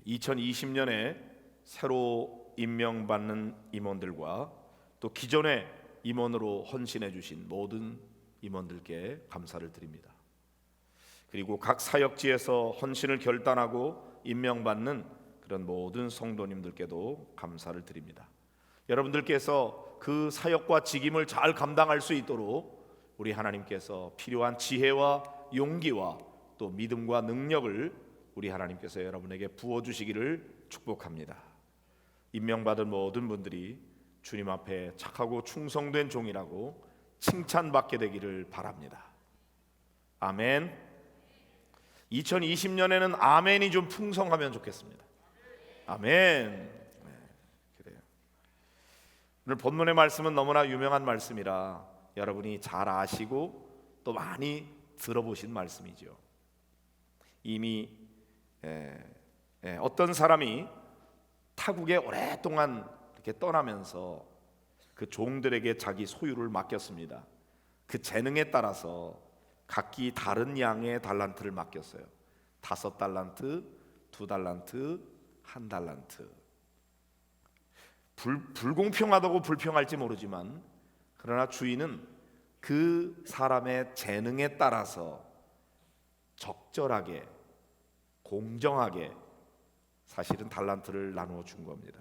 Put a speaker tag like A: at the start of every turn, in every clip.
A: 2020년에 새로 임명받는 임원들과 또 기존의 임원으로 헌신해 주신 모든 임원들께 감사를 드립니다. 그리고 각 사역지에서 헌신을 결단하고 임명받는 그런 모든 성도님들께도 감사를 드립니다. 여러분들께서 그 사역과 직임을 잘 감당할 수 있도록 우리 하나님께서 필요한 지혜와 용기와 또 믿음과 능력을 우리 하나님께서 여러분에게 부어주시기를 축복합니다. 임명받은 모든 분들이 주님 앞에 착하고 충성된 종이라고 칭찬받게 되기를 바랍니다. 아멘. 2020년에는 아멘이 좀 풍성하면 좋겠습니다. 아멘. 네, 그래요. 오늘 본문의 말씀은 너무나 유명한 말씀이라 여러분이 잘 아시고 또 많이 들어보신 말씀이죠. 이미 어떤 사람이 타국에 오랫동안 이렇게 떠나면서 그 종들에게 자기 소유를 맡겼습니다. 그 재능에 따라서 각기 다른 양의 달란트를 맡겼어요. 5달란트, 2달란트, 1달란트. 불공평하다고 불평할지 모르지만 그러나 주인은 그 사람의 재능에 따라서 적절하게 공정하게 사실은 달란트를 나누어 준 겁니다.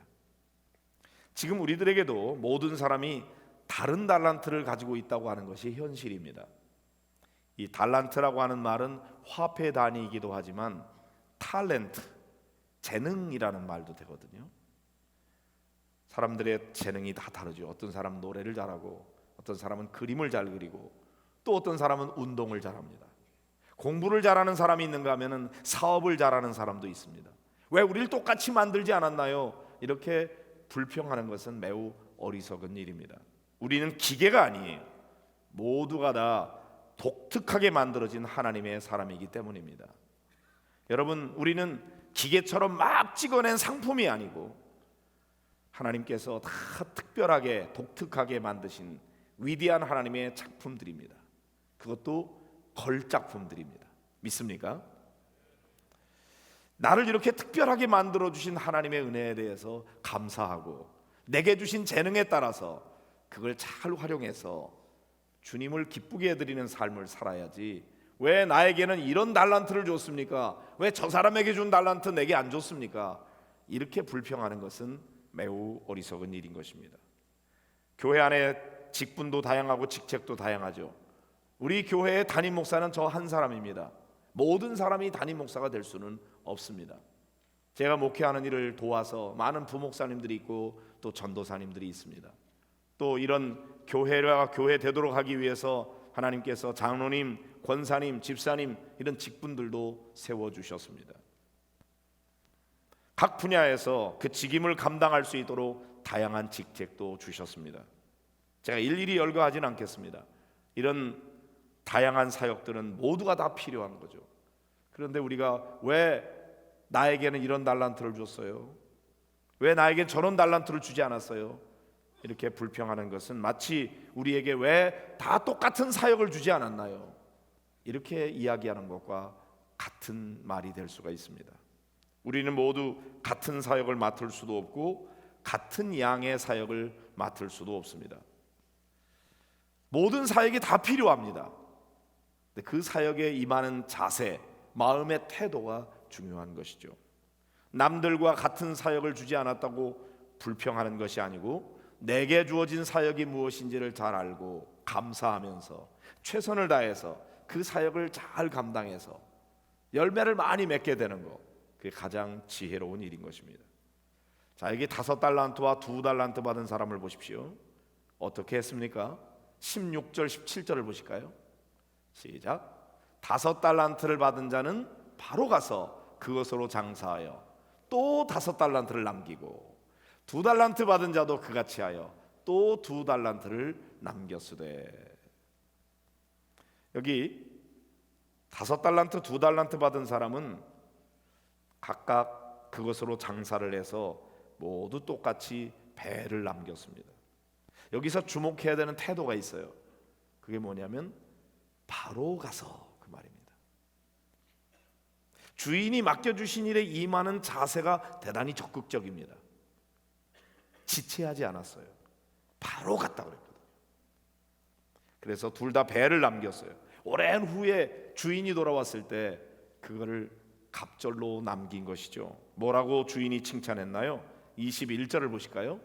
A: 지금 우리들에게도 모든 사람이 다른 달란트를 가지고 있다고 하는 것이 현실입니다. 이 달란트라고 하는 말은 화폐 단위이기도 하지만 탤런트, 재능이라는 말도 되거든요. 사람들의 재능이 다 다르죠. 어떤 사람은 노래를 잘하고 어떤 사람은 그림을 잘 그리고 또 어떤 사람은 운동을 잘합니다. 공부를 잘하는 사람이 있는가 하면은 사업을 잘하는 사람도 있습니다. 왜 우리를 똑같이 만들지 않았나요? 이렇게 불평하는 것은 매우 어리석은 일입니다. 우리는 기계가 아니에요. 모두가 다 독특하게 만들어진 하나님의 사람이기 때문입니다. 여러분, 우리는 기계처럼 막 찍어낸 상품이 아니고 하나님께서 다 특별하게 독특하게 만드신 위대한 하나님의 작품들입니다. 그것도 걸작품들입니다. 믿습니까? 나를 이렇게 특별하게 만들어주신 하나님의 은혜에 대해서 감사하고 내게 주신 재능에 따라서 그걸 잘 활용해서 주님을 기쁘게 해드리는 삶을 살아야지, 왜 나에게는 이런 달란트를 줬습니까? 왜 저 사람에게 준 달란트 내게 안 줬습니까? 이렇게 불평하는 것은 매우 어리석은 일인 것입니다. 교회 안에 직분도 다양하고 직책도 다양하죠. 우리 교회의 담임 목사는 저 한 사람입니다. 모든 사람이 담임 목사가 될 수는 없습니다. 제가 목회하는 일을 도와서 많은 부목사님들이 있고 또 전도사님들이 있습니다. 또 이런 교회가 교회 되도록 하기 위해서 하나님께서 장로님, 권사님, 집사님 이런 직분들도 세워주셨습니다. 각 분야에서 그 직임을 감당할 수 있도록 다양한 직책도 주셨습니다. 제가 일일이 열거하지는 않겠습니다. 이런 다양한 사역들은 모두가 다 필요한 거죠. 그런데 우리가 왜 나에게는 이런 달란트를 줬어요? 왜 나에게 저런 달란트를 주지 않았어요? 이렇게 불평하는 것은 마치 우리에게 왜 다 똑같은 사역을 주지 않았나요? 이렇게 이야기하는 것과 같은 말이 될 수가 있습니다. 우리는 모두 같은 사역을 맡을 수도 없고 같은 양의 사역을 맡을 수도 없습니다. 모든 사역이 다 필요합니다. 그 사역에 임하는 자세, 마음의 태도가 중요한 것이죠. 남들과 같은 사역을 주지 않았다고 불평하는 것이 아니고 내게 주어진 사역이 무엇인지를 잘 알고 감사하면서 최선을 다해서 그 사역을 잘 감당해서 열매를 많이 맺게 되는 것, 그게 가장 지혜로운 일인 것입니다. 자, 여기 5달란트와 2달란트 받은 사람을 보십시오. 어떻게 했습니까? 16절 17절을 보실까요? 시작. 5달란트를 받은 자는 바로 가서 그것으로 장사하여 또 5달란트를 남기고 2달란트 받은 자도 그같이 하여 또 2달란트를 남겼으되. 여기 5달란트, 2달란트 받은 사람은 각각 그것으로 장사를 해서 모두 똑같이 배를 남겼습니다. 여기서 주목해야 되는 태도가 있어요. 그게 뭐냐면 바로 가서, 그 말입니다. 주인이 맡겨주신 일에 임하는 자세가 대단히 적극적입니다. 지체하지 않았어요. 바로 갔다 그랬거든요. 그래서 둘 다 배를 남겼어요. 오랜 후에 주인이 돌아왔을 때 그거를 갑절로 남긴 것이죠. 뭐라고 주인이 칭찬했나요? 21절을 보실까요?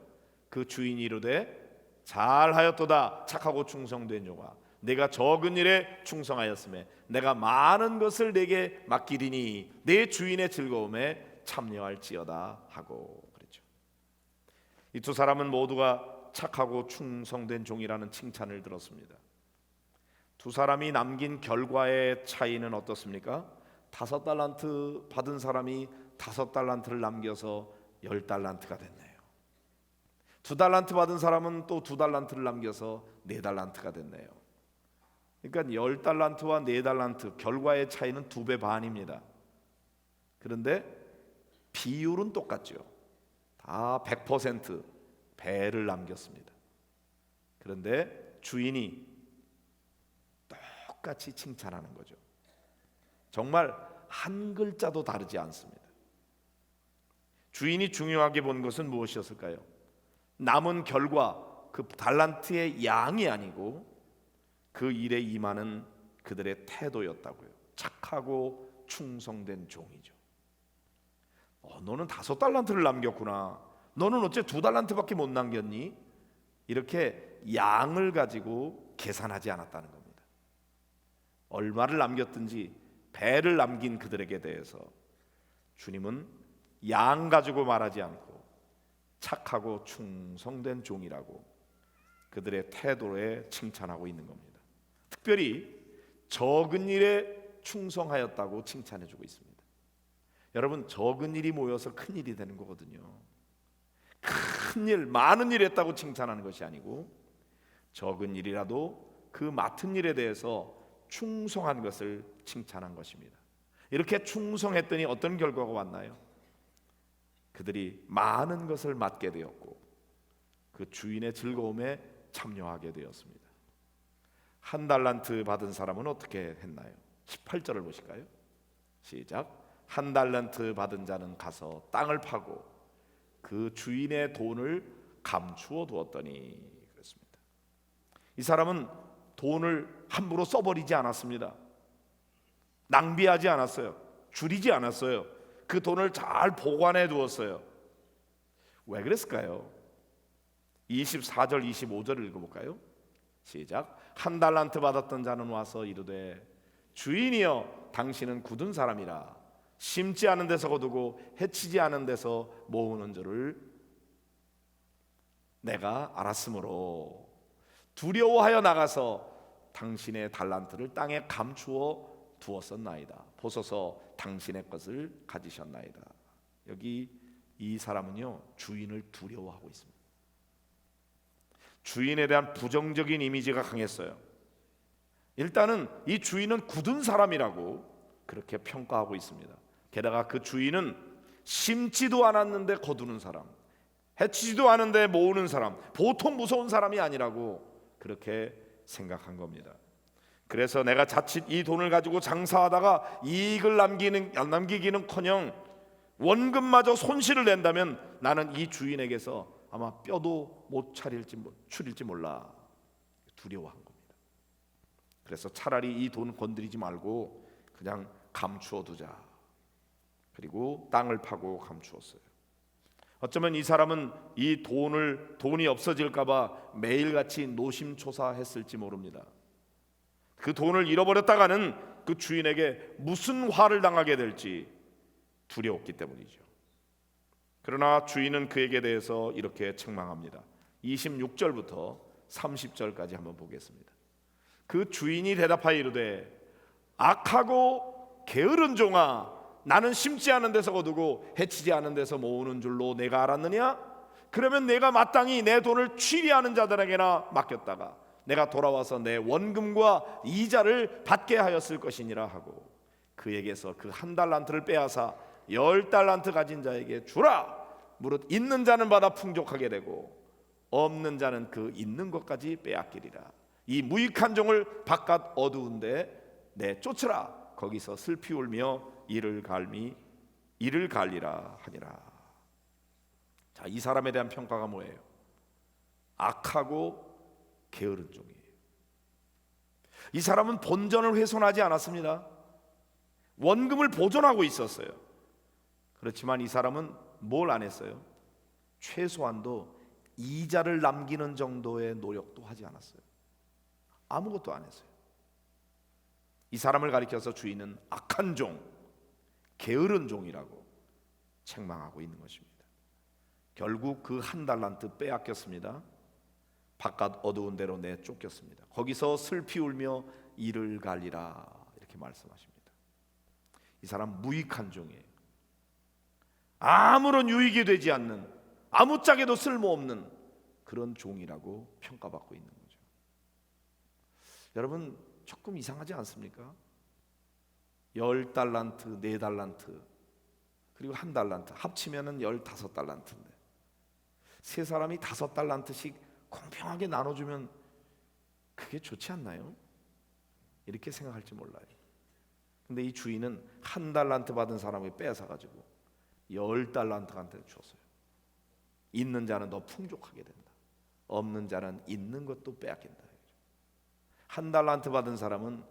A: 그 주인이 이르되 잘하였도다 착하고 충성된 종아, 내가 적은 일에 충성하였음에 내가 많은 것을 내게 맡기리니 내 주인의 즐거움에 참여할지어다 하고 그랬죠. 이 두 사람은 모두가 착하고 충성된 종이라는 칭찬을 들었습니다. 두 사람이 남긴 결과의 차이는 어떻습니까? 5달란트 받은 사람이 5달란트를 남겨서 10달란트가 됐네요. 2달란트 받은 사람은 또 2달란트를 남겨서 4달란트가 됐네요. 그러니까 10달란트와 4달란트 결과의 차이는 2배 반입니다. 그런데 비율은 똑같죠. 다 100% 배를 남겼습니다. 그런데 주인이 똑같이 칭찬하는 거죠. 정말 한 글자도 다르지 않습니다. 주인이 중요하게 본 것은 무엇이었을까요? 남은 결과, 그 달란트의 양이 아니고 그 일에 임하는 그들의 태도였다고요. 착하고 충성된 종이죠. 너는 5달란트를 남겼구나. 너는 어째 2달란트밖에 못 남겼니? 이렇게 양을 가지고 계산하지 않았다는 겁니다. 얼마를 남겼든지 배를 남긴 그들에게 대해서 주님은 양 가지고 말하지 않고 착하고 충성된 종이라고 그들의 태도에 칭찬하고 있는 겁니다. 특별히 적은 일에 충성하였다고 칭찬해주고 있습니다. 여러분, 적은 일이 모여서 큰 일이 되는 거거든요. 큰 일, 많은 일 했다고 칭찬하는 것이 아니고 적은 일이라도 그 맡은 일에 대해서 충성한 것을 칭찬한 것입니다. 이렇게 충성했더니 어떤 결과가 왔나요? 그들이 많은 것을 맡게 되었고 그 주인의 즐거움에 참여하게 되었습니다. 1달란트 받은 사람은 어떻게 했나요? 18절을 보실까요? 시작. 1달란트 받은 자는 가서 땅을 파고 그 주인의 돈을 감추어 두었더니 그랬습니다. 이 사람은 돈을 함부로 써버리지 않았습니다. 낭비하지 않았어요. 줄이지 않았어요. 그 돈을 잘 보관해 두었어요. 왜 그랬을까요? 24절 25절을 읽어볼까요? 시작. 1달란트 받았던 자는 와서 이르되 주인이여 당신은 굳은 사람이라 심지 않은 데서 거두고 해치지 않은 데서 모으는 줄을 내가 알았으므로 두려워하여 나가서 당신의 달란트를 땅에 감추어 두었었나이다. 보소서 당신의 것을 가지셨나이다. 여기 이 사람은요 주인을 두려워하고 있습니다. 주인에 대한 부정적인 이미지가 강했어요. 일단은 이 주인은 굳은 사람이라고 그렇게 평가하고 있습니다. 게다가 그 주인은 심지도 않았는데 거두는 사람, 해치지도 않은데 모으는 사람, 보통 무서운 사람이 아니라고 그렇게 생각한 겁니다. 그래서 내가 자칫 이 돈을 가지고 장사하다가 이익을 남기기는커녕 원금마저 손실을 낸다면 나는 이 주인에게서 아마 뼈도 못 추릴지 몰라 두려워한 겁니다. 그래서 차라리 이 돈 건드리지 말고 그냥 감추어 두자. 그리고 땅을 파고 감추었어요. 어쩌면 이 사람은 이 돈이 없어질까 봐 매일같이 노심초사했을지 모릅니다. 그 돈을 잃어버렸다가는 그 주인에게 무슨 화를 당하게 될지 두려웠기 때문이죠. 그러나 주인은 그에게 대해서 이렇게 책망합니다. 26절부터 30절까지 한번 보겠습니다. 그 주인이 대답하여 이르되 악하고 게으른 종아, 나는 심지 않은 데서 거두고 해치지 않은 데서 모으는 줄로 내가 알았느냐? 그러면 내가 마땅히 내 돈을 취리하는 자들에게나 맡겼다가 내가 돌아와서 내 원금과 이자를 받게 하였을 것이니라 하고 그에게서 그 1달란트를 빼앗아 10달란트 가진 자에게 주라. 무릇 있는 자는 받아 풍족하게 되고 없는 자는 그 있는 것까지 빼앗기리라. 이 무익한 종을 바깥 어두운데 내쫓으라. 거기서 슬피 울며 이를 갈리라 하니라. 자, 이 사람에 대한 평가가 뭐예요? 악하고 게으른 종이에요. 이 사람은 본전을 훼손하지 않았습니다. 원금을 보존하고 있었어요. 그렇지만 이 사람은 뭘 안 했어요? 최소한도 이자를 남기는 정도의 노력도 하지 않았어요. 아무것도 안 했어요. 이 사람을 가리켜서 주인은 악한 종, 게으른 종이라고 책망하고 있는 것입니다. 결국 그 한 달란트 빼앗겼습니다. 바깥 어두운 데로 내쫓겼습니다. 거기서 슬피 울며 이를 갈리라 이렇게 말씀하십니다. 이 사람 무익한 종이에요. 아무런 유익이 되지 않는, 아무짝에도 쓸모없는 그런 종이라고 평가받고 있는 거죠. 여러분 조금 이상하지 않습니까? 10달란트, 4달란트 그리고 1달란트 합치면은 15달란트인데 세 사람이 5달란트씩 공평하게 나눠주면 그게 좋지 않나요? 이렇게 생각할지 몰라요. 근데 이 주인은 1달란트 받은 사람에게 뺏어가지고 10달란트한테 줬어요. 있는 자는 더 풍족하게 된다. 없는 자는 있는 것도 빼앗긴다. 1달란트 받은 사람은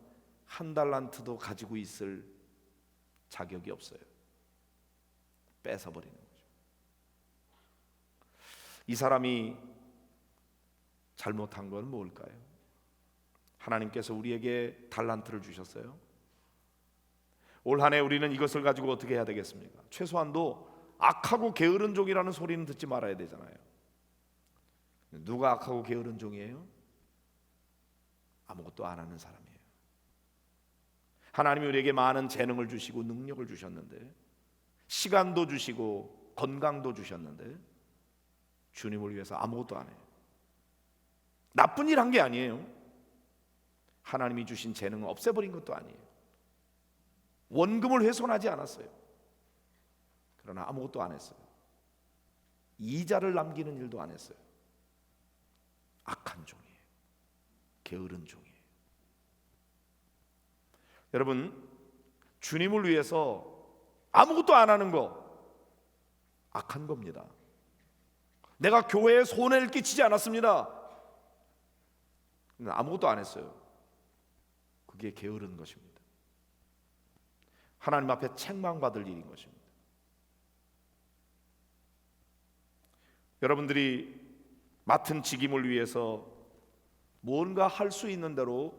A: 1달란트도 가지고 있을 자격이 없어요. 뺏어버리는 거죠. 이 사람이 잘못한 건 뭘까요? 하나님께서 우리에게 달란트를 주셨어요. 올 한 해 우리는 이것을 가지고 어떻게 해야 되겠습니까? 최소한도 악하고 게으른 종이라는 소리는 듣지 말아야 되잖아요. 누가 악하고 게으른 종이에요? 아무것도 안 하는 사람이에요. 하나님이 우리에게 많은 재능을 주시고 능력을 주셨는데, 시간도 주시고 건강도 주셨는데 주님을 위해서 아무것도 안 해요. 나쁜 일 한 게 아니에요. 하나님이 주신 재능을 없애버린 것도 아니에요. 원금을 훼손하지 않았어요. 그러나 아무것도 안 했어요. 이자를 남기는 일도 안 했어요. 악한 종이에요. 게으른 종이에요. 여러분, 주님을 위해서 아무것도 안 하는 거 악한 겁니다. 내가 교회에 손해를 끼치지 않았습니다. 아무것도 안 했어요. 그게 게으른 것입니다. 하나님 앞에 책망받을 일인 것입니다. 여러분들이 맡은 직임을 위해서 뭔가 할 수 있는 대로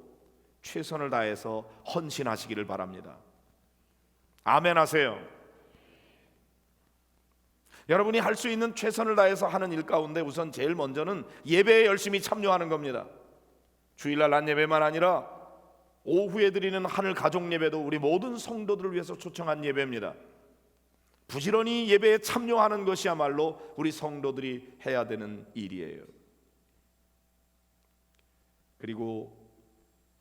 A: 최선을 다해서 헌신하시기를 바랍니다. 아멘 하세요. 여러분이 할 수 있는 최선을 다해서 하는 일 가운데 우선 제일 먼저는 예배에 열심히 참여하는 겁니다. 주일날 낮 예배만 아니라 오후에 드리는 하늘 가족 예배도 우리 모든 성도들을 위해서 초청한 예배입니다. 부지런히 예배에 참여하는 것이야말로 우리 성도들이 해야 되는 일이에요. 그리고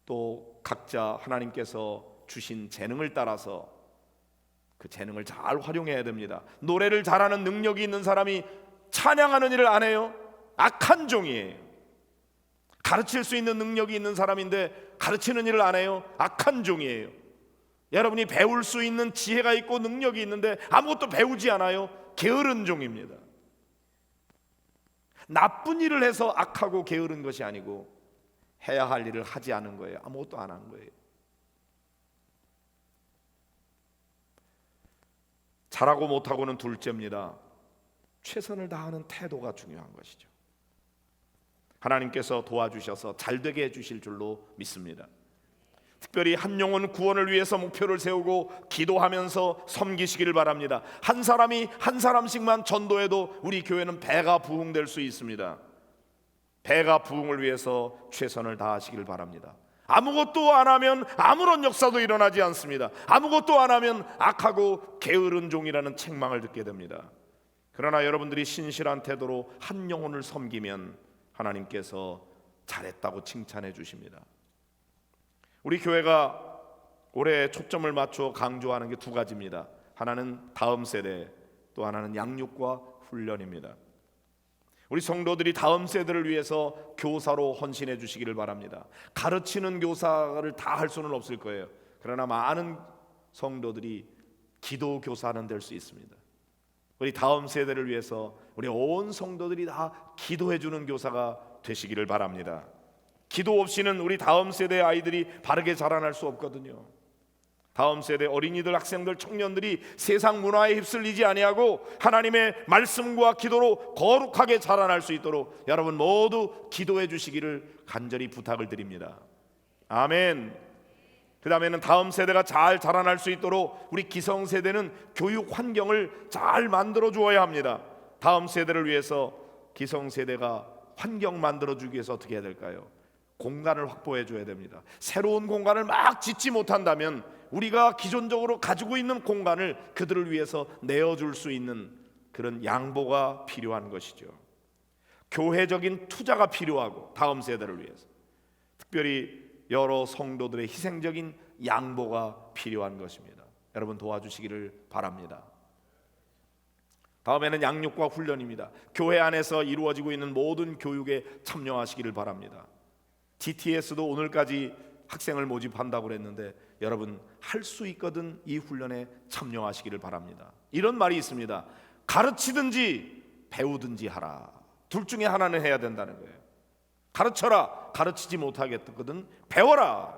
A: 또 각자 하나님께서 주신 재능을 따라서 그 재능을 잘 활용해야 됩니다. 노래를 잘하는 능력이 있는 사람이 찬양하는 일을 안 해요? 악한 종이에요. 가르칠 수 있는 능력이 있는 사람인데 가르치는 일을 안 해요? 악한 종이에요. 여러분이 배울 수 있는 지혜가 있고 능력이 있는데 아무것도 배우지 않아요? 게으른 종입니다. 나쁜 일을 해서 악하고 게으른 것이 아니고 해야 할 일을 하지 않은 거예요. 아무것도 안 한 거예요. 잘하고 못하고는 둘째입니다. 최선을 다하는 태도가 중요한 것이죠. 하나님께서 도와주셔서 잘되게 해주실 줄로 믿습니다. 특별히 한 영혼 구원을 위해서 목표를 세우고 기도하면서 섬기시기를 바랍니다. 한 사람이 한 사람씩만 전도해도 우리 교회는 배가 부흥될 수 있습니다. 배가 부흥을 위해서 최선을 다하시기를 바랍니다. 아무것도 안 하면 아무런 역사도 일어나지 않습니다. 아무것도 안 하면 악하고 게으른 종이라는 책망을 듣게 됩니다. 그러나 여러분들이 신실한 태도로 한 영혼을 섬기면 하나님께서 잘했다고 칭찬해 주십니다. 우리 교회가 올해 초점을 맞춰 강조하는 게 두 가지입니다. 하나는 다음 세대, 또 하나는 양육과 훈련입니다. 우리 성도들이 다음 세대를 위해서 교사로 헌신해 주시기를 바랍니다. 가르치는 교사를 다 할 수는 없을 거예요. 그러나 많은 성도들이 기도 교사는 될 수 있습니다. 우리 다음 세대를 위해서 우리 온 성도들이 다 기도해 주는 교사가 되시기를 바랍니다. 기도 없이는 우리 다음 세대 아이들이 바르게 자라날 수 없거든요. 다음 세대 어린이들, 학생들, 청년들이 세상 문화에 휩쓸리지 아니하고 하나님의 말씀과 기도로 거룩하게 자라날 수 있도록 여러분 모두 기도해 주시기를 간절히 부탁을 드립니다. 아멘. 그 다음에는 다음 세대가 잘 자라날 수 있도록 우리 기성세대는 교육 환경을 잘 만들어 주어야 합니다. 다음 세대를 위해서 기성세대가 환경 만들어 주기 위해서 어떻게 해야 될까요? 공간을 확보해 줘야 됩니다. 새로운 공간을 막 짓지 못한다면 우리가 기존적으로 가지고 있는 공간을 그들을 위해서 내어줄 수 있는 그런 양보가 필요한 것이죠. 교회적인 투자가 필요하고 다음 세대를 위해서 특별히 여러 성도들의 희생적인 양보가 필요한 것입니다. 여러분 도와주시기를 바랍니다. 다음에는 양육과 훈련입니다. 교회 안에서 이루어지고 있는 모든 교육에 참여하시기를 바랍니다. GTS도 오늘까지 학생을 모집한다고 그랬는데 여러분 할 수 있거든 이 훈련에 참여하시기를 바랍니다. 이런 말이 있습니다. 가르치든지 배우든지 하라. 둘 중에 하나는 해야 된다는 거예요. 가르쳐라. 가르치지 못하겠거든 배워라.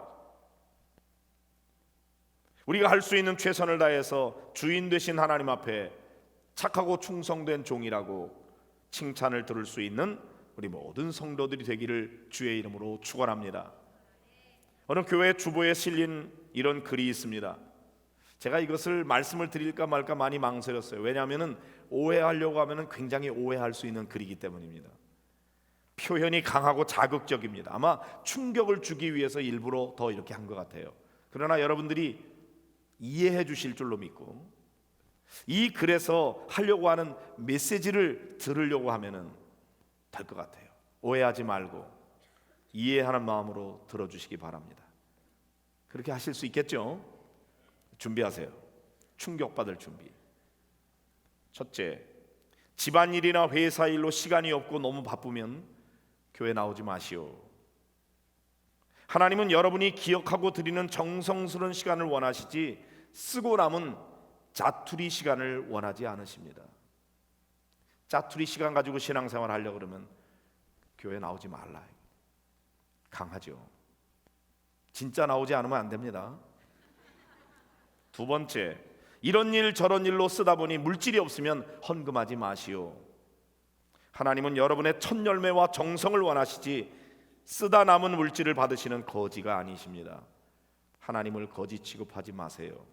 A: 우리가 할 수 있는 최선을 다해서 주인 되신 하나님 앞에 착하고 충성된 종이라고 칭찬을 들을 수 있는 우리 모든 성도들이 되기를 주의 이름으로 축원합니다. 어느 교회 주보에 실린 이런 글이 있습니다. 제가 이것을 말씀을 드릴까 말까 많이 망설였어요. 왜냐하면 오해하려고 하면 굉장히 오해할 수 있는 글이기 때문입니다. 표현이 강하고 자극적입니다. 아마 충격을 주기 위해서 일부러 더 이렇게 한 것 같아요. 그러나 여러분들이 이해해 주실 줄로 믿고 이 글에서 하려고 하는 메시지를 들으려고 하면 될 것 같아요. 오해하지 말고 이해하는 마음으로 들어주시기 바랍니다. 그렇게 하실 수 있겠죠? 준비하세요. 충격받을 준비. 첫째, 집안일이나 회사 일로 시간이 없고 너무 바쁘면 교회 나오지 마시오. 하나님은 여러분이 기억하고 드리는 정성스러운 시간을 원하시지 쓰고 남은 자투리 시간을 원하지 않으십니다. 자투리 시간 가지고 신앙생활 하려고 그러면 교회 나오지 말라. 강하죠. 진짜 나오지 않으면 안 됩니다. 두 번째, 이런 일 저런 일로 쓰다 보니 물질이 없으면 헌금하지 마시오. 하나님은 여러분의 첫 열매와 정성을 원하시지 쓰다 남은 물질을 받으시는 거지가 아니십니다. 하나님을 거지 취급하지 마세요.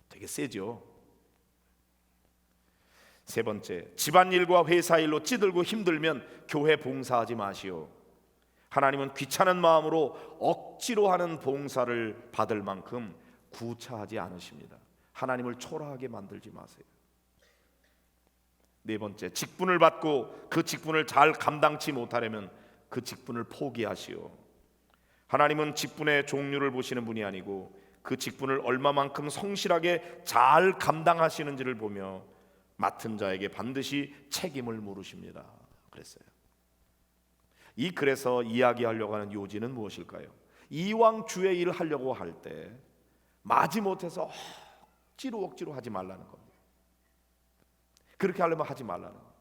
A: 되게 세죠. 세 번째, 집안일과 회사 일로 찌들고 힘들면 교회 봉사하지 마시오. 하나님은 귀찮은 마음으로 억지로 하는 봉사를 받을 만큼 구차하지 않으십니다. 하나님을 초라하게 만들지 마세요. 네 번째, 직분을 받고 그 직분을 잘 감당치 못하려면 그 직분을 포기하시오. 하나님은 직분의 종류를 보시는 분이 아니고 그 직분을 얼마만큼 성실하게 잘 감당하시는지를 보며 맡은 자에게 반드시 책임을 물으십니다. 그랬어요. 이 글에서 이야기하려고 하는 요지는 무엇일까요? 이왕 주의 일을 하려고 할 때 마지못해서 억지로 하지 말라는 겁니다. 그렇게 하려면 하지 말라는 겁니다.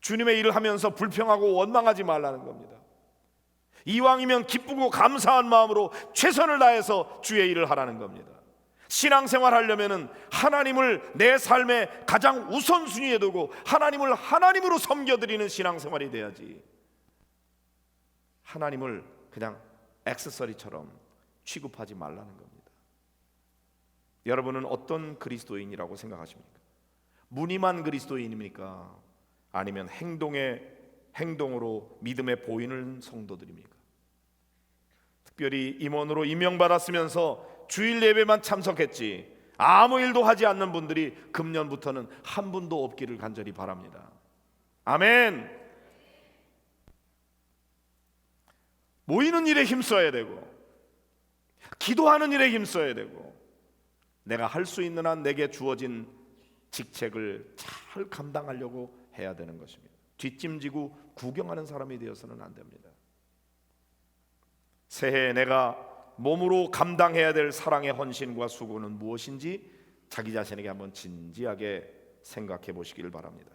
A: 주님의 일을 하면서 불평하고 원망하지 말라는 겁니다. 이왕이면 기쁘고 감사한 마음으로 최선을 다해서 주의 일을 하라는 겁니다. 신앙생활 하려면은 하나님을 내 삶의 가장 우선순위에 두고 하나님을 하나님으로 섬겨드리는 신앙생활이 돼야지, 하나님을 그냥 액세서리처럼 취급하지 말라는 겁니다. 여러분은 어떤 그리스도인이라고 생각하십니까? 무늬만 그리스도인입니까? 아니면 행동으로 믿음에 보이는 성도들입니까? 특별히 임원으로 임명받았으면서 주일 예배만 참석했지 아무 일도 하지 않는 분들이 금년부터는 한 분도 없기를 간절히 바랍니다. 아멘. 모이는 일에 힘써야 되고 기도하는 일에 힘써야 되고 내가 할 수 있는 한 내게 주어진 직책을 잘 감당하려고 해야 되는 것입니다. 뒷짐지고 구경하는 사람이 되어서는 안 됩니다. 새해에 내가 몸으로 감당해야 될 사랑의 헌신과 수고는 무엇인지 자기 자신에게 한번 진지하게 생각해 보시길 바랍니다.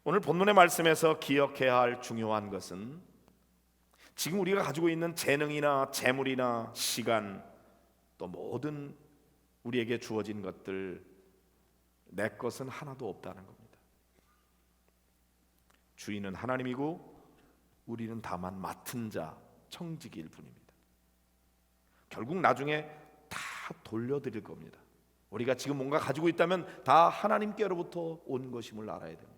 A: 오늘 본문의 말씀에서 기억해야 할 중요한 것은 지금 우리가 가지고 있는 재능이나 재물이나 시간, 또 모든 우리에게 주어진 것들, 내 것은 하나도 없다는 겁니다. 주인은 하나님이고 우리는 다만 맡은 자, 청지기일 뿐입니다. 결국 나중에 다 돌려드릴 겁니다. 우리가 지금 뭔가 가지고 있다면 다 하나님께로부터 온 것임을 알아야 됩니다.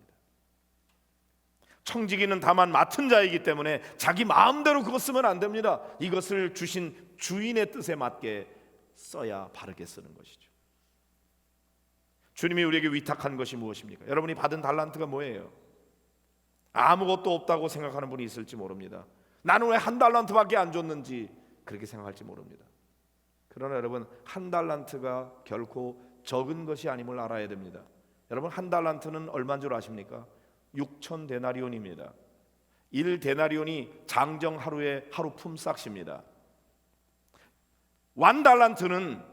A: 청지기는 다만 맡은 자이기 때문에 자기 마음대로 그것 쓰면 안 됩니다. 이것을 주신 주인의 뜻에 맞게 써야 바르게 쓰는 것이죠. 주님이 우리에게 위탁한 것이 무엇입니까? 여러분이 받은 달란트가 뭐예요? 아무것도 없다고 생각하는 분이 있을지 모릅니다. 나는 왜 한 달란트밖에 안 줬는지 그렇게 생각할지 모릅니다. 그러나 여러분, 한 달란트가 결코 적은 것이 아님을 알아야 됩니다. 여러분, 한 달란트는 얼마인 줄 아십니까? 6천 데나리온입니다. 1데나리온이 장정 하루의 하루 품삯입니다. 1달란트는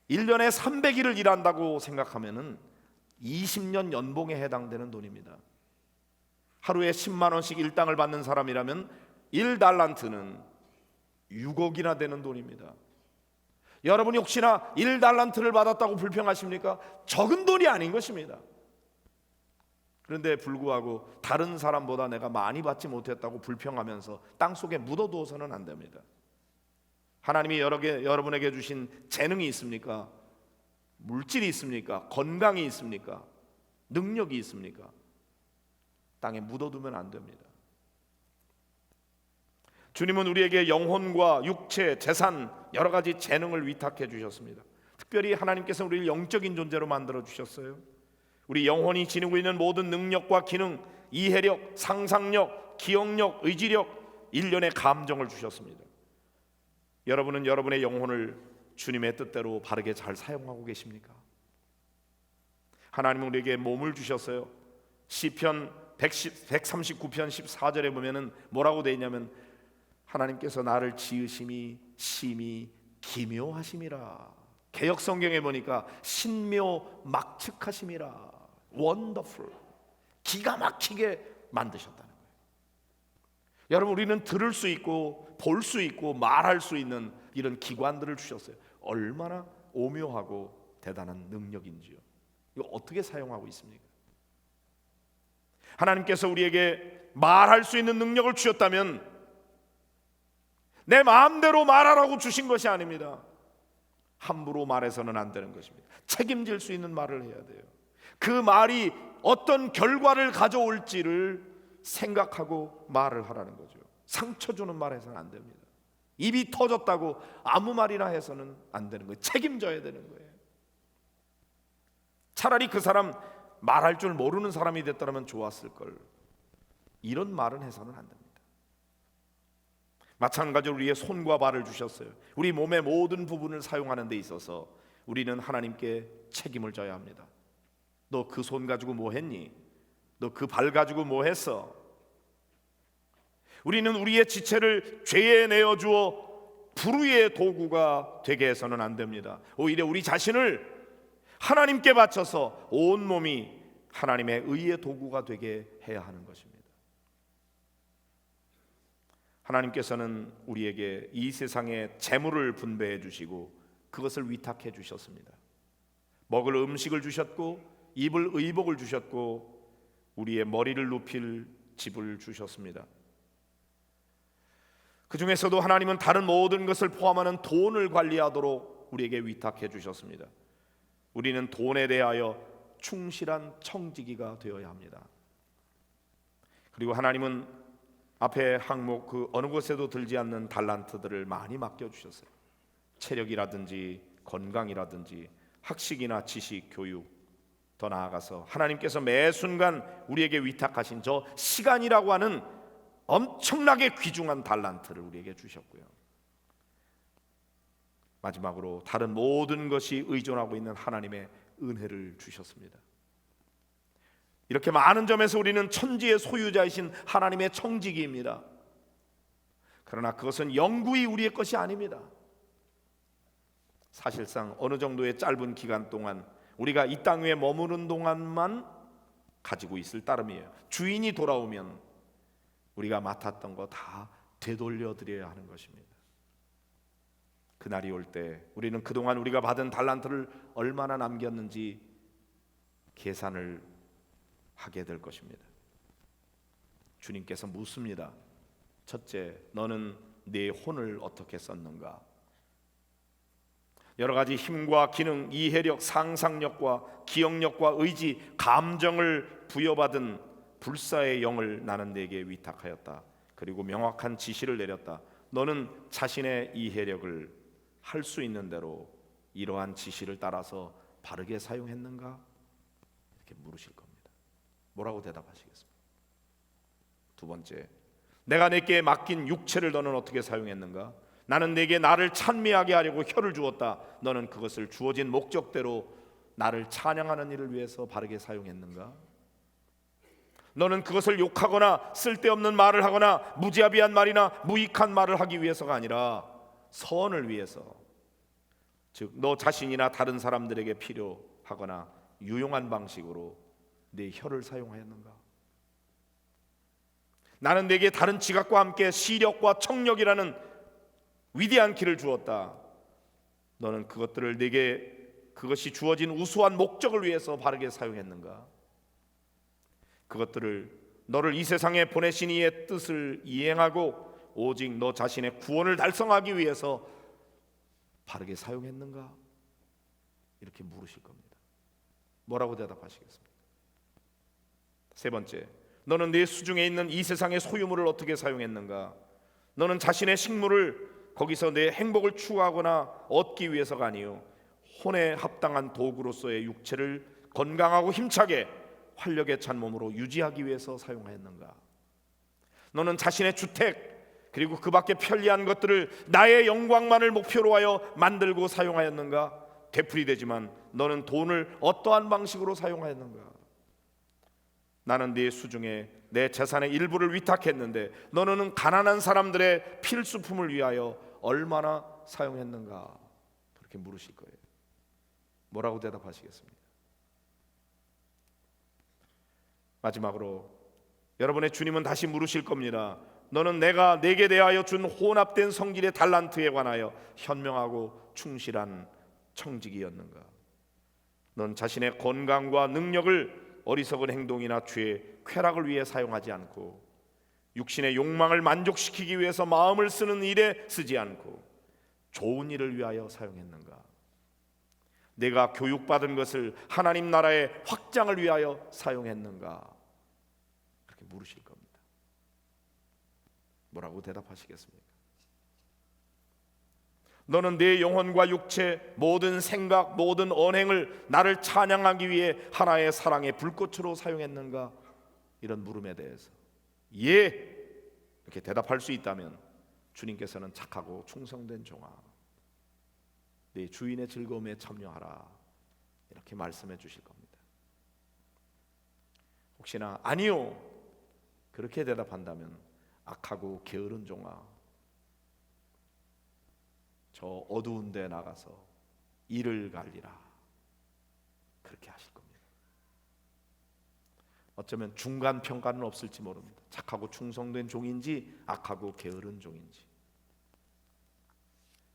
A: 1년에 300일을 일한다고 생각하면은 20년 연봉에 해당되는 돈입니다. 하루에 10만 원씩 일당을 받는 사람이라면 1달란트는 6억이나 되는 돈입니다. 여러분이 혹시나 1달란트를 받았다고 불평하십니까? 적은 돈이 아닌 것입니다. 그런데 불구하고 다른 사람보다 내가 많이 받지 못했다고 불평하면서 땅속에 묻어두어서는 안 됩니다. 하나님이 여러분에게 주신 재능이 있습니까? 물질이 있습니까? 건강이 있습니까? 능력이 있습니까? 땅에 묻어두면 안 됩니다. 주님은 우리에게 영혼과 육체, 재산, 여러 가지 재능을 위탁해 주셨습니다. 특별히 하나님께서 우리를 영적인 존재로 만들어 주셨어요. 우리 영혼이 지니고 있는 모든 능력과 기능, 이해력, 상상력, 기억력, 의지력, 일련의 감정을 주셨습니다. 여러분은 여러분의 영혼을 주님의 뜻대로 바르게 잘 사용하고 계십니까? 하나님은 우리에게 몸을 주셨어요. 시편 139편 14절에 보면은 뭐라고 되어 있냐면 하나님께서 나를 지으심이 심히 기묘하심이라. 개역 성경에 보니까 신묘 막측하심이라. 원더풀, 기가 막히게 만드셨다는 거예요. 여러분, 우리는 들을 수 있고 볼 수 있고 말할 수 있는 이런 기관들을 주셨어요. 얼마나 오묘하고 대단한 능력인지요. 이거 어떻게 사용하고 있습니까? 하나님께서 우리에게 말할 수 있는 능력을 주셨다면 내 마음대로 말하라고 주신 것이 아닙니다. 함부로 말해서는 안 되는 것입니다. 책임질 수 있는 말을 해야 돼요. 그 말이 어떤 결과를 가져올지를 생각하고 말을 하라는 거죠. 상처 주는 말 해서는 안 됩니다. 입이 터졌다고 아무 말이나 해서는 안 되는 거예요. 책임져야 되는 거예요. 차라리 그 사람 말할 줄 모르는 사람이 됐더라면 좋았을 걸. 이런 말은 해서는 안 됩니다. 마찬가지로 우리의 손과 발을 주셨어요. 우리 몸의 모든 부분을 사용하는 데 있어서 우리는 하나님께 책임을 져야 합니다. 너 그 손 가지고 뭐 했니? 너 그 발 가지고 뭐 했어? 우리는 우리의 지체를 죄에 내어주어 불의의 도구가 되게 해서는 안 됩니다. 오히려 우리 자신을 하나님께 바쳐서 온 몸이 하나님의 의의 도구가 되게 해야 하는 것입니다. 하나님께서는 우리에게 이 세상에 재물을 분배해 주시고 그것을 위탁해 주셨습니다. 먹을 음식을 주셨고 입을 의복을 주셨고 우리의 머리를 높일 집을 주셨습니다. 그 중에서도 하나님은 다른 모든 것을 포함하는 돈을 관리하도록 우리에게 위탁해 주셨습니다. 우리는 돈에 대하여 충실한 청지기가 되어야 합니다. 그리고 하나님은 앞에 항목 그 어느 곳에도 들지 않는 달란트들을 많이 맡겨주셨어요. 체력이라든지 건강이라든지 학식이나 지식, 교육, 더 나아가서 하나님께서 매 순간 우리에게 위탁하신 저 시간이라고 하는 엄청나게 귀중한 달란트를 우리에게 주셨고요. 마지막으로 다른 모든 것이 의존하고 있는 하나님의 은혜를 주셨습니다. 이렇게 많은 점에서 우리는 천지의 소유자이신 하나님의 청지기입니다. 그러나 그것은 영구히 우리의 것이 아닙니다. 사실상 어느 정도의 짧은 기간 동안 우리가 이 땅 위에 머무는 동안만 가지고 있을 따름이에요. 주인이 돌아오면 우리가 맡았던 거 다 되돌려 드려야 하는 것입니다. 그날이 올 때 우리는 그동안 우리가 받은 달란트를 얼마나 남겼는지 계산을 하게 될 것입니다. 주님께서 묻습니다. 첫째, 너는 네 혼을 어떻게 썼는가? 여러 가지 힘과 기능, 이해력, 상상력과 기억력과 의지, 감정을 부여받은 불사의 영을 나는 네게 위탁하였다. 그리고 명확한 지시를 내렸다. 너는 자신의 이해력을 할 수 있는 대로 이러한 지시를 따라서 바르게 사용했는가? 이렇게 물으실 겁니다. 뭐라고 대답하시겠습니까? 두 번째, 내가 내게 맡긴 육체를 너는 어떻게 사용했는가? 나는 내게 나를 찬미하게 하려고 혀를 주었다. 너는 그것을 주어진 목적대로 나를 찬양하는 일을 위해서 바르게 사용했는가? 너는 그것을 욕하거나 쓸데없는 말을 하거나 무자비한 말이나 무익한 말을 하기 위해서가 아니라 선을 위해서, 즉 너 자신이나 다른 사람들에게 필요하거나 유용한 방식으로 내 혀를 사용하였는가? 나는 내게 다른 지각과 함께 시력과 청력이라는 위대한 길을 주었다. 너는 그것들을 내게 그것이 주어진 우수한 목적을 위해서 바르게 사용했는가? 그것들을 너를 이 세상에 보내신 이의 뜻을 이행하고 오직 너 자신의 구원을 달성하기 위해서 바르게 사용했는가? 이렇게 물으실 겁니다. 뭐라고 대답하시겠습니까? 세 번째, 너는 네 수중에 있는 이 세상의 소유물을 어떻게 사용했는가? 너는 자신의 식물을 거기서 내 행복을 추구하거나 얻기 위해서가 아니요 혼에 합당한 도구로서의 육체를 건강하고 힘차게 활력에 찬 몸으로 유지하기 위해서 사용하였는가? 너는 자신의 주택 그리고 그 밖에 편리한 것들을 나의 영광만을 목표로 하여 만들고 사용하였는가? 되풀이되지만 너는 돈을 어떠한 방식으로 사용하였는가? 나는 네 수중에 내 재산의 일부를 위탁했는데 너는 가난한 사람들의 필수품을 위하여 얼마나 사용했는가? 그렇게 물으실 거예요. 뭐라고 대답하시겠습니까? 마지막으로 여러분의 주님은 다시 물으실 겁니다. 너는 내가 내게 대하여 준 혼합된 성질의 달란트에 관하여 현명하고 충실한 청지기였는가? 넌 자신의 건강과 능력을 어리석은 행동이나 죄, 쾌락을 위해 사용하지 않고 육신의 욕망을 만족시키기 위해서 마음을 쓰는 일에 쓰지 않고 좋은 일을 위하여 사용했는가? 내가 교육받은 것을 하나님 나라의 확장을 위하여 사용했는가? 그렇게 물으실 겁니다. 뭐라고 대답하시겠습니까? 너는 내 영혼과 육체, 모든 생각, 모든 언행을 나를 찬양하기 위해 하나의 사랑의 불꽃으로 사용했는가? 이런 물음에 대해서 예! 이렇게 대답할 수 있다면 주님께서는 착하고 충성된 종아, 네 주인의 즐거움에 참여하라, 이렇게 말씀해 주실 겁니다. 혹시나 아니요 그렇게 대답한다면 악하고 게으른 종아, 저 어두운 데 나가서 이를 갈리라, 그렇게 하실 겁니다. 어쩌면 중간 평가는 없을지 모릅니다. 착하고 충성된 종인지 악하고 게으른 종인지.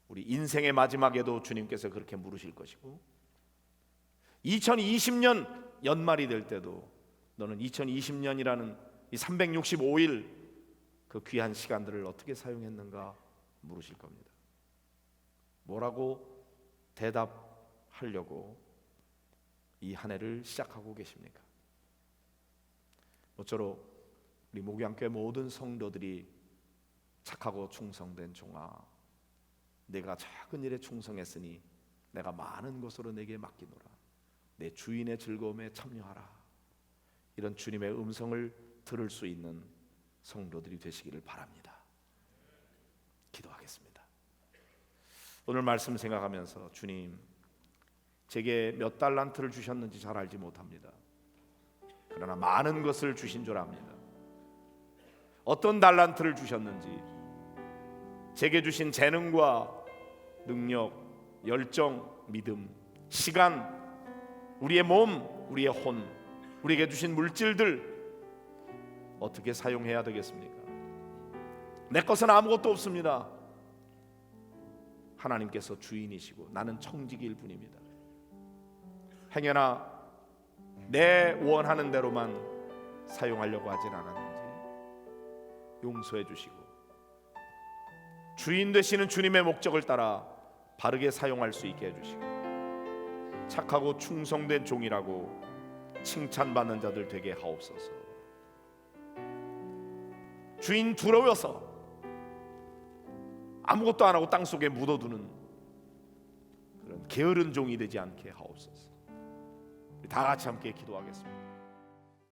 A: 우리 인생의 마지막에도 주님께서 그렇게 물으실 것이고 2020년 연말이 될 때도 너는 2020년이라는 이 365일 그 귀한 시간들을 어떻게 사용했는가 물으실 겁니다. 뭐라고 대답하려고 이 한 해를 시작하고 계십니까? 모쪼록 우리 목양교회 모든 성도들이 착하고 충성된 종아, 내가 작은 일에 충성했으니 내가 많은 것으로 내게 맡기노라, 내 주인의 즐거움에 참여하라, 이런 주님의 음성을 들을 수 있는 성도들이 되시기를 바랍니다. 기도하겠습니다. 오늘 말씀 생각하면서 주님, 제게 몇 달란트를 주셨는지 잘 알지 못합니다. 그러나 많은 것을 주신 줄 압니다. 어떤 달란트를 주셨는지, 제게 주신 재능과 능력, 열정, 믿음, 시간, 우리의 몸, 우리의 혼, 우리에게 주신 물질들 어떻게 사용해야 되겠습니까? 내 것은 아무것도 없습니다. 하나님께서 주인이시고 나는 청지기일 뿐입니다. 행여나 내 원하는 대로만 사용하려고 하진 않았는지 용서해 주시고 주인 되시는 주님의 목적을 따라 바르게 사용할 수 있게 해주시고 착하고 충성된 종이라고 칭찬받는 자들 되게 하옵소서. 주인 두려워서 아무것도 안 하고 땅속에 묻어두는 그런 게으른 종이 되지 않게 하옵소서. 다 같이 함께 기도하겠습니다.